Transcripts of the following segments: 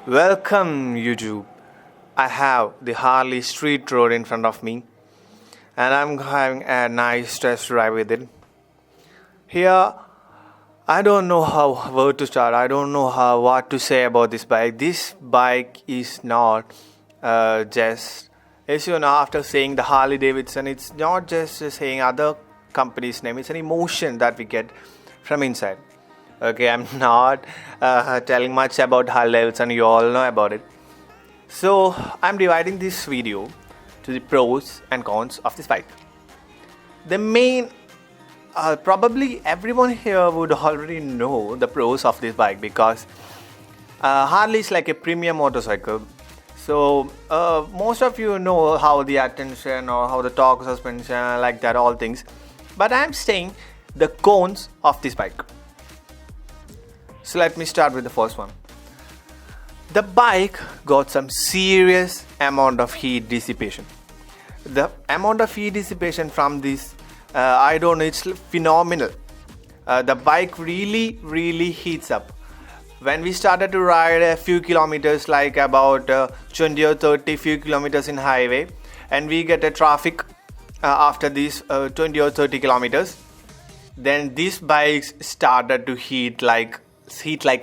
Welcome YouTube. I have the Harley Street Road in front of me and I'm having a nice test drive with it. Here I don't know where to start. I don't know what to say about this bike. This bike is not just, as you know, after saying the Harley Davidson, it's not just saying other company's name. It's an emotion that we get from inside. Okay, I'm not telling much about Harley Davidson. You all know about it. So I'm dividing this video to the pros and cons of this bike. The main, probably everyone here would already know the pros of this bike because Harley is like a premium motorcycle. So most of you know how the attention or how the torque suspension, like that, all things. But I'm saying the cons of this bike. So let me start with the first one. The bike got some serious amount of heat dissipation. The amount of heat dissipation from this, I don't know, it's phenomenal. The bike really heats up. When we started to ride a few kilometers, like about 20 or 30 few kilometers in highway, and we get a traffic after these 20 or 30 kilometers, then these bikes started to heat like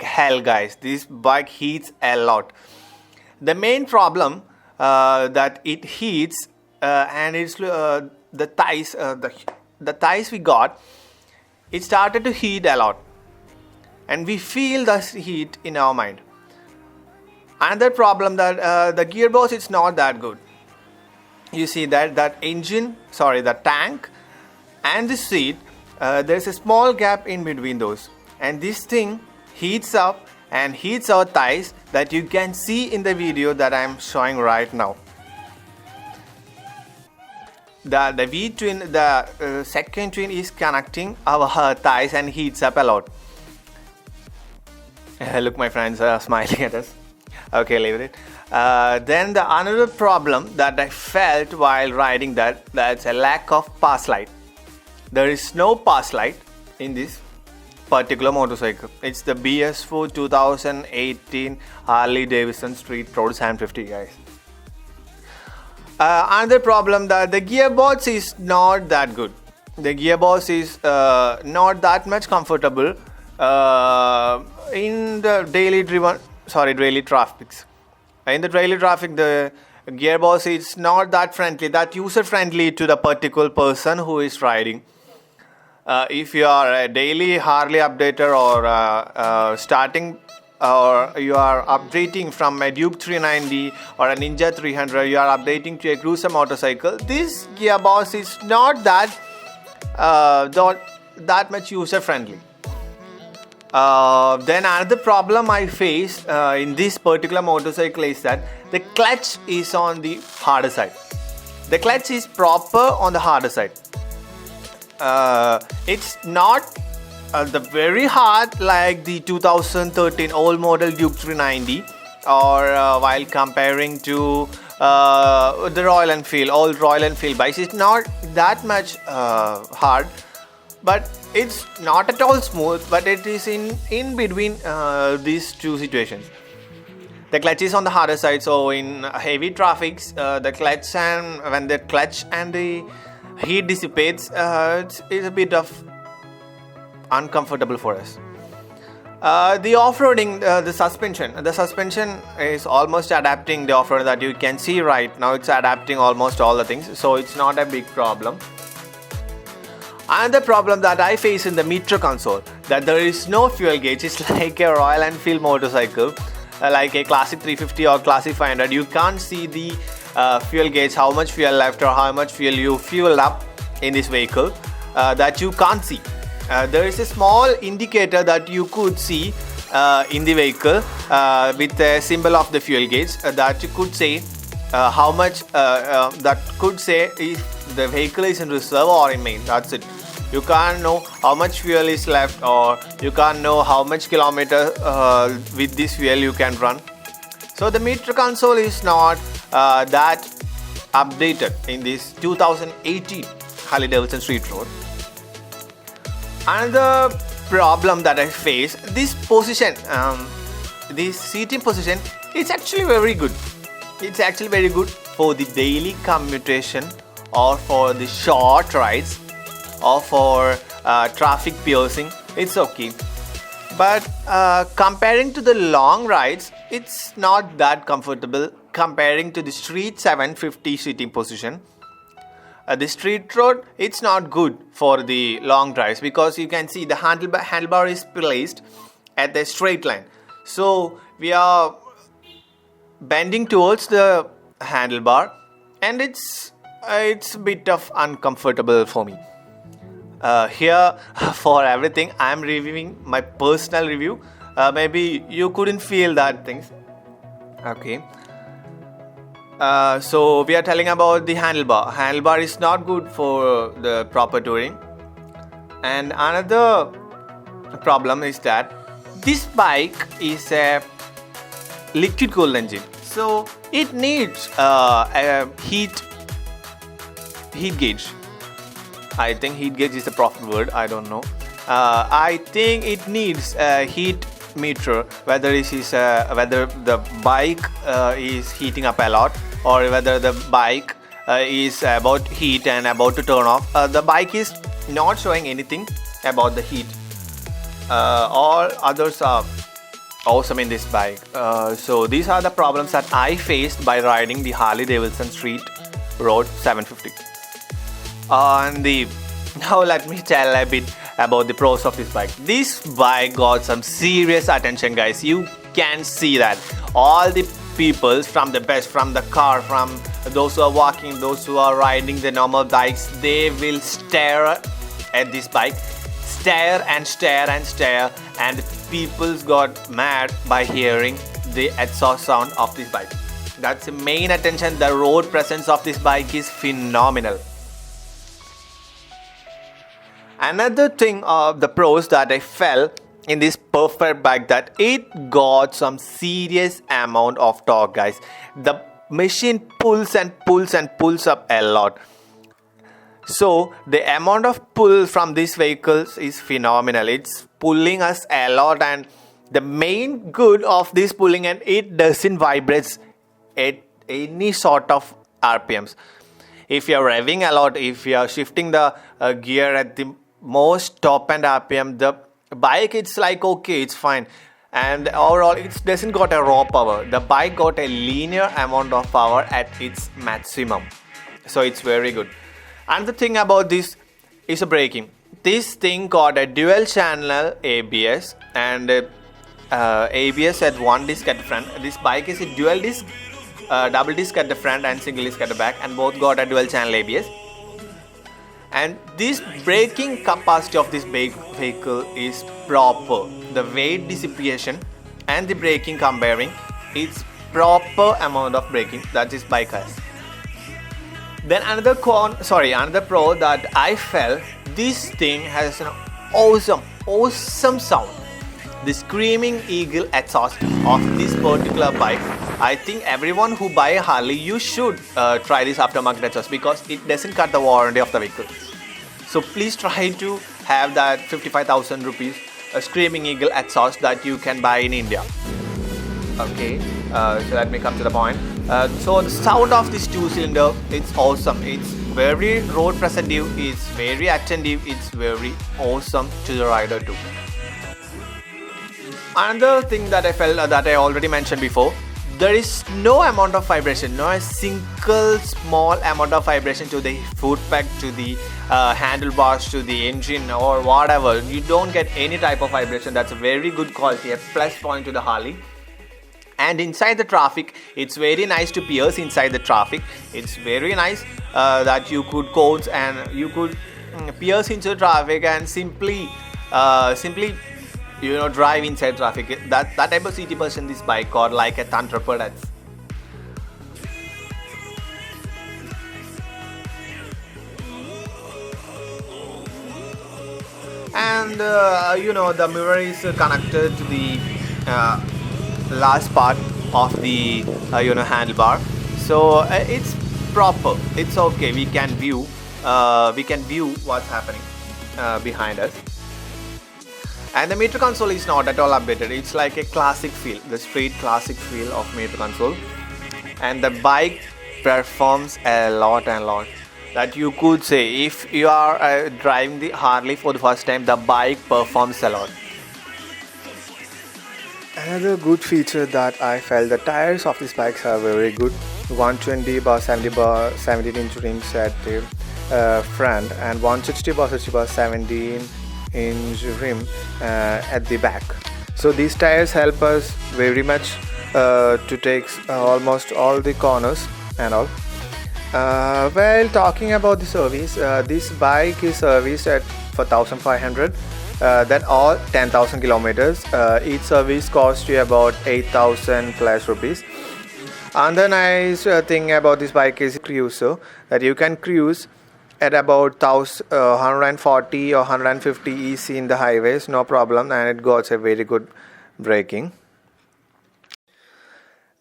hell, guys. This bike heats a lot. The main problem that it heats and it's the thighs, the thighs we got, it started to heat a lot, and we feel the heat in our mind. Another problem that the gearbox is not that good. You see that the tank and the seat, there's a small gap in between those, and this thing heats up and heats our thighs, that you can see in the video that I'm showing right now. The V-twin, the second twin is connecting our thighs and heats up a lot. Look, my friends are smiling at us. Okay, leave it. Then the another problem that I felt while riding that's a lack of pass light. There is no pass light in this particular motorcycle. It's the BS4 2018 Harley Davidson Street Road 750, guys. Another problem that the gearbox is not that good. The gearbox is not that much comfortable in the daily traffics. In the daily traffic, the gearbox is not that user friendly to the particular person who is riding. If you are a daily Harley updater or starting, or you are updating from a Duke 390 or a Ninja 300, you are updating to a cruiser motorcycle, this gearbox is not that much user friendly. Then another problem I face in this particular motorcycle is that the clutch is on the harder side. The clutch is proper on the harder side. It's not the very hard like the 2013 old model Duke 390, or while comparing to the old Royal Enfield bikes, it's not that much hard, but it's not at all smooth, but it is in between these two situations. The clutch is on the harder side, so in heavy traffics, the clutch, and when the clutch and the heat dissipates, it's a bit of uncomfortable for us. The off-roading, the suspension is almost adapting the off-road that you can see right now. It's adapting almost all the things, so it's not a big problem. Another problem that I face in the meter console, that there is no fuel gauge. It's like a Royal Enfield motorcycle, like a Classic 350 or Classic 500. You can't see the fuel gauge, how much fuel left or how much fuel you fueled up in this vehicle, that you can't see. There is a small indicator that you could see in the vehicle with a symbol of the fuel gauge that you could say how much, that could say if the vehicle is in reserve or in main. That's it. You can't know how much fuel is left, or you can't know how much kilometer with this fuel you can run. So the meter console is not that updated in this 2018 Harley Davidson Street Road. Another problem that I face, this position, this seating position It's actually very good. It's actually very good for the daily commutation or for the short rides or for traffic piercing. It's okay. But comparing to the long rides, it's not that comfortable comparing to the street 750 seating position. The street road, it's not good for the long drives because you can see the handlebar is placed at the straight line. So we are bending towards the handlebar and it's a bit of uncomfortable for me. Here for everything I'm reviewing my personal review. Maybe you couldn't feel that things. Okay. So we are telling about the handlebar. Handlebar is not good for the proper touring. And another problem is that this bike is a liquid cooled engine. So it needs a heat gauge. I think heat gauge is the proper word. I don't know. I think it needs a heat meter, whether the bike is heating up a lot or whether the bike is about heat and about to turn off. The bike is not showing anything about the heat. All others are awesome in this bike. So these are the problems that I faced by riding the Harley Davidson Street Road 750. Now let me tell a bit about the pros of this bike. This bike got some serious attention, guys. You can see that all the people from the car, from those who are walking, those who are riding the normal bikes, they will stare at this bike, stare and people got mad by hearing the exhaust sound of this bike. That's the main attention. The road presence of this bike is phenomenal. Another thing of the pros that I felt in this perfect bike, that it got some serious amount of torque, guys. The machine pulls up a lot. So the amount of pull from these vehicles is phenomenal. It's pulling us a lot, and the main good of this pulling, and it doesn't vibrate at any sort of RPMs. If you're revving a lot, if you're shifting the gear at the most top end RPM, the bike, it's like okay, it's fine, and overall it doesn't got a raw power. The bike got a linear amount of power at its maximum, so it's very good. Another thing about this is a braking. This thing got a dual channel ABS and ABS at one disc at the front. This bike is a dual disc, double disc at the front and single disc at the back, and both got a dual channel ABS. And this braking capacity of this vehicle is proper. The weight dissipation and the braking comparing, it's proper amount of braking that this bike has. Then another pro that I felt, this thing has an awesome sound. The Screaming Eagle exhaust of this particular bike. I think everyone who buy a Harley, you should try this aftermarket exhaust because it doesn't cut the warranty of the vehicle. So please try to have that 55,000 rupees Screaming Eagle exhaust that you can buy in India. Okay, so let me come to the point. So the sound of this two-cylinder, it's awesome. It's very road presentive, it's very attentive, it's very awesome to the rider too. Another thing that I felt that I already mentioned before, there is no amount of vibration, no a single small amount of vibration to the foot peg, to the handlebars, to the engine or whatever. You don't get any type of vibration. That's a very good quality, a plus point to the Harley. And inside the traffic, it's very nice to pierce inside the traffic. It's very nice that you could codes and you could pierce into the traffic and simply drive inside traffic. That type of city person this bike got like a Thunderbird. And the mirror is connected to the last part of the handlebar, so it's proper, it's okay. We can view what's happening behind us. And the meter console is not at all updated. It's like a classic feel, the street classic feel of meter console. And the bike performs a lot and lot. That you could say, if you are driving the Harley for the first time, the bike performs a lot. Another good feature that I felt, the tires of these bikes are very good. 120 by 70 by 17 inch rims at the front, and 160 by 60 by 17 inch rim at the back. So these tires help us very much to take almost all the corners and all. Well, talking about the service, this bike is serviced at for 1500. That all 10,000 kilometers. Each service costs you about 8,000 plus rupees. And the nice thing about this bike is cruiser, that you can cruise at about 140 or 150 EC in the highways, no problem, and it got a very good braking.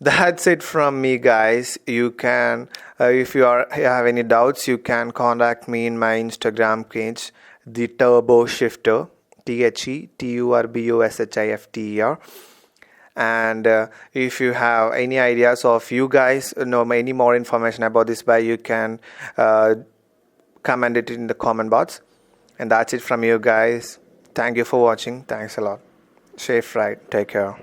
That's it from me, guys. You can, if you have any doubts, you can contact me in my Instagram page, the Turbo Shifter, TheTurboShifter. And if you have any ideas, or if you guys know any more information about this bike, you can comment it in the comment box. And that's it from you guys. Thank you for watching. Thanks a lot. Safe ride. Take care.